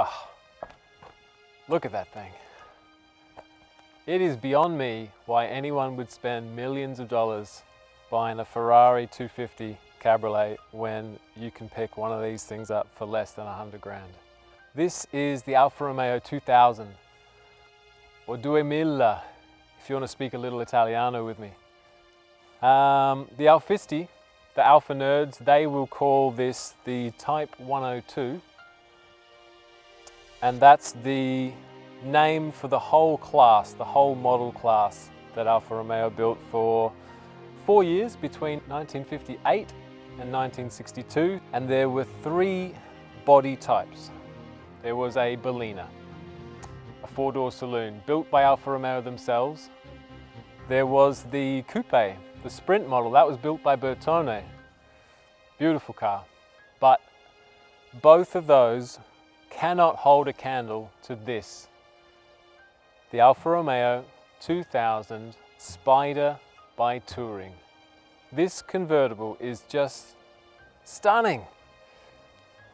Oh, look at that thing. It is beyond me why anyone would spend millions of dollars buying a Ferrari 250 Cabriolet when you can pick one of these things up for less than 100 grand. This is the Alfa Romeo 2000, or 2000, if you want to speak a little Italiano with me. The Alfisti, the Alfa nerds, they will call this the Type 102, and that's the name for the whole class, the whole model class that Alfa Romeo built for 4 years between 1958 and 1962, and there were 3 body types. There was a Berliner, a 4-door saloon built by Alfa Romeo themselves. There was the coupe, the Sprint model, that was built by Bertone. Beautiful car. But both of those cannot hold a candle to this. The Alfa Romeo 2000 Spider by Touring. This convertible is just stunning.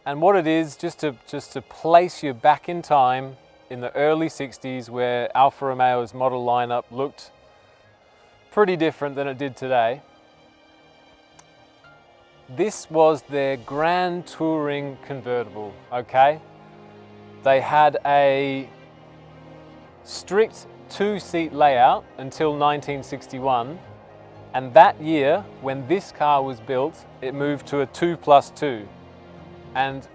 And what it is, just to place you back in time in the early 60s where Alfa Romeo's model lineup looked pretty different than it did today. This was their Grand Touring convertible, okay? They had a strict 2-seat layout until 1961, and that year, when this car was built, it moved to a 2+2. And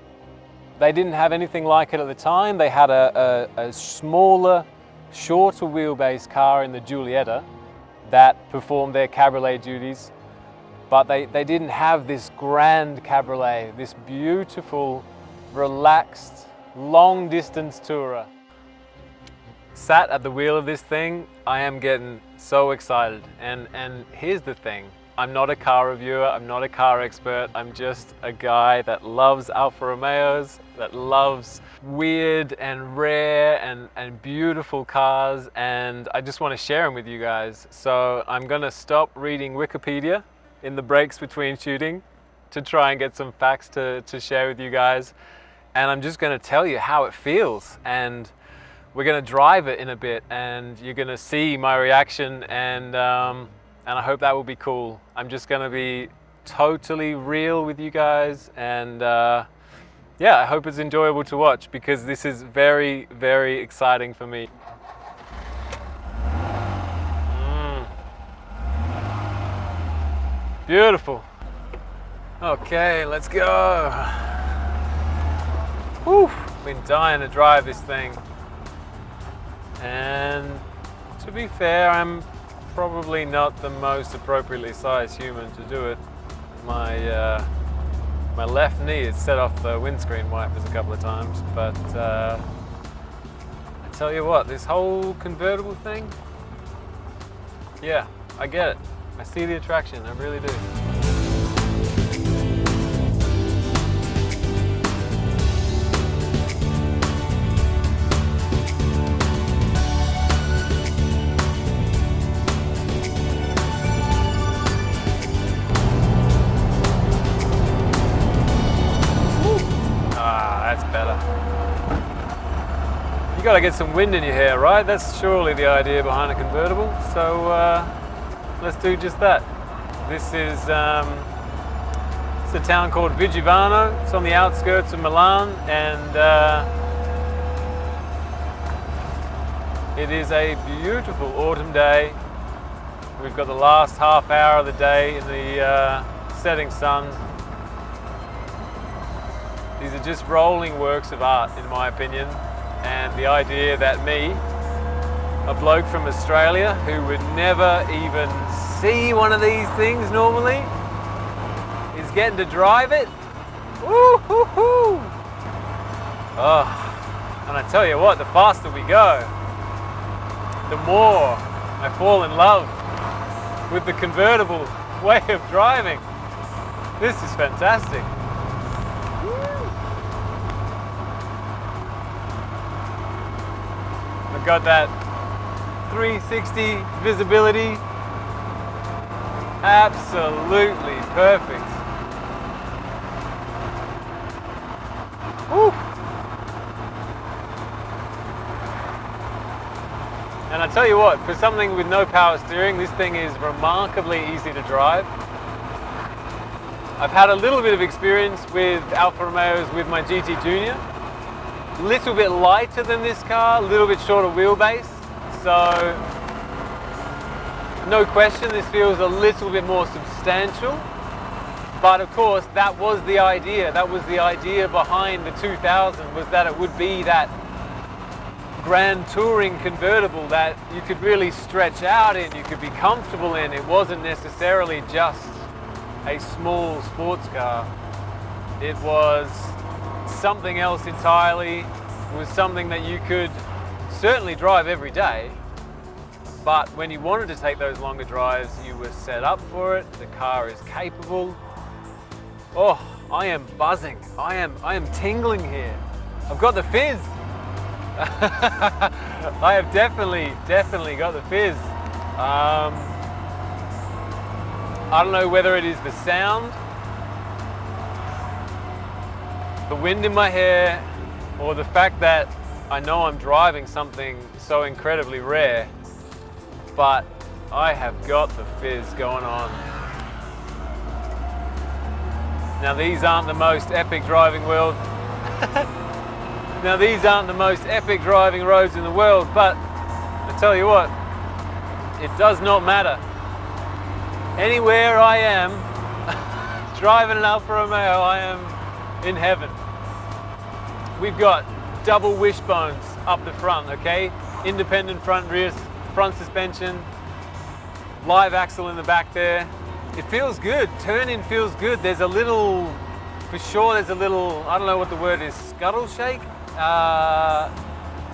they didn't have anything like it at the time. They had a smaller, shorter wheelbase car in the Giulietta that performed their cabriolet duties, but they didn't have this grand cabriolet, this beautiful, relaxed, long-distance tourer. Sat at the wheel of this thing, I am getting so excited. And here's the thing. I'm not a car reviewer, I'm not a car expert, I'm just a guy that loves Alfa Romeos, that loves weird and rare and beautiful cars, and I just want to share them with you guys. So I'm going to stop reading Wikipedia in the breaks between shooting to try and get some facts to share with you guys, and I'm just going to tell you how it feels, and we're going to drive it in a bit and you're going to see my reaction, and I hope that will be cool. I'm just going to be totally real with you guys, and yeah, I hope it's enjoyable to watch because this is very, very exciting for me. Beautiful. Okay, let's go. Whew, been dying to drive this thing. And to be fair, I'm probably not the most appropriately sized human to do it. My left knee has set off the windscreen wipers a couple of times, but I tell you what, this whole convertible thing, yeah, I get it. I see the attraction, I really do. That's better. You gotta get some wind in your hair, right? That's surely the idea behind a convertible. So let's do just that. This is it's a town called Vigevano. It's on the outskirts of Milan, and it is a beautiful autumn day. We've got the last half hour of the day in the setting sun. These are just rolling works of art, in my opinion, and the idea that me, a bloke from Australia who would never even see one of these things normally, is getting to drive it. Woo-hoo-hoo! Oh, and I tell you what, the faster we go, the more I fall in love with the convertible way of driving. This is fantastic. I've got that 360 visibility, absolutely perfect. Woo. And I tell you what, for something with no power steering, this thing is remarkably easy to drive. I've had a little bit of experience with Alfa Romeos with my GT Junior. A little bit lighter than this car, a little bit shorter wheelbase. So, no question, this feels a little bit more substantial. But of course, that was the idea. That was the idea behind the 2000, was that it would be that grand touring convertible that you could really stretch out in, you could be comfortable in. It wasn't necessarily just a small sports car. It was something else entirely. It was something that you could certainly drive every day, but when you wanted to take those longer drives, you were set up for it. The car is capable. Oh, I am buzzing. I am tingling here. I've got the fizz. I have definitely got the fizz. I don't know whether it is the sound, the wind in my hair, or the fact that I know I'm driving something so incredibly rare, but I have got the fizz going on. Now these aren't the most epic driving world. Now these aren't the most epic driving roads in the world, but I tell you what, it does not matter. Anywhere I am driving an Alfa Romeo, I am in heaven. We've got double wishbones up the front, okay? Independent front rear, front suspension, live axle in the back there. It feels good, turn-in feels good. There's a little, for sure there's a little, I don't know what the word is, scuttle shake.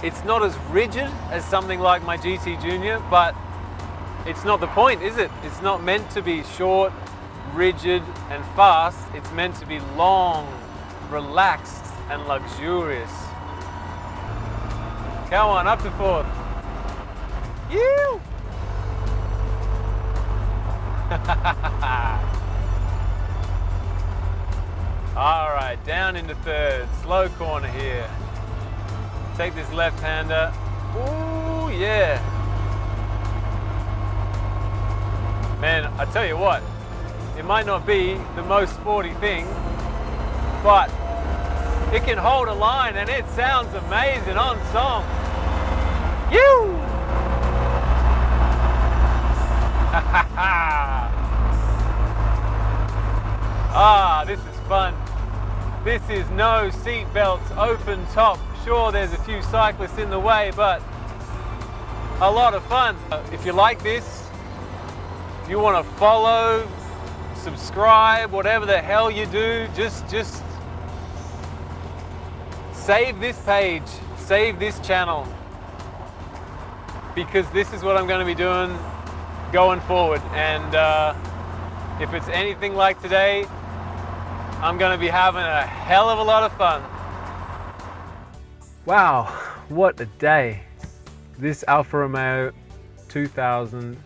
It's not as rigid as something like my GT Junior, but it's not the point, is it? It's not meant to be short, rigid, and fast. It's meant to be long, relaxed, and luxurious. Come on, up to fourth. You! All right, down into third. Slow corner here. Take this left-hander. Ooh, yeah. Man, I tell you what, it might not be the most sporty thing, but it can hold a line and it sounds amazing on song. You! Ah, this is fun. This is no seat belts, open top. Sure, there's a few cyclists in the way, but a lot of fun. If you like this, if you want to follow, subscribe, whatever the hell you do, just save this page, save this channel, because this is what I'm going to be doing going forward. And if it's anything like today, I'm going to be having a hell of a lot of fun. Wow, what a day. This Alfa Romeo 2000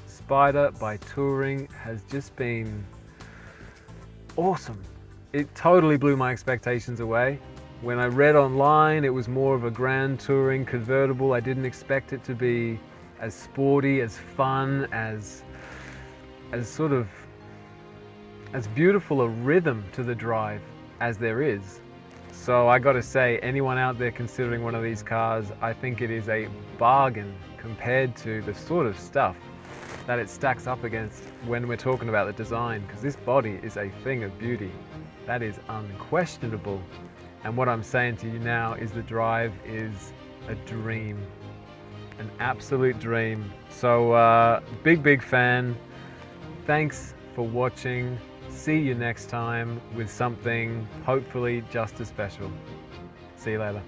Spider by Touring has just been awesome. It totally blew my expectations away. When I read online, it was more of a grand touring convertible. I didn't expect it to be as sporty, as fun, as sort of, as beautiful a rhythm to the drive as there is. So I gotta say, anyone out there considering one of these cars, I think it is a bargain compared to the sort of stuff that it stacks up against when we're talking about the design, because this body is a thing of beauty. That is unquestionable. And what I'm saying to you now is the drive is a dream, an absolute dream. So big fan. Thanks for watching. See you next time with something hopefully just as special. See you later.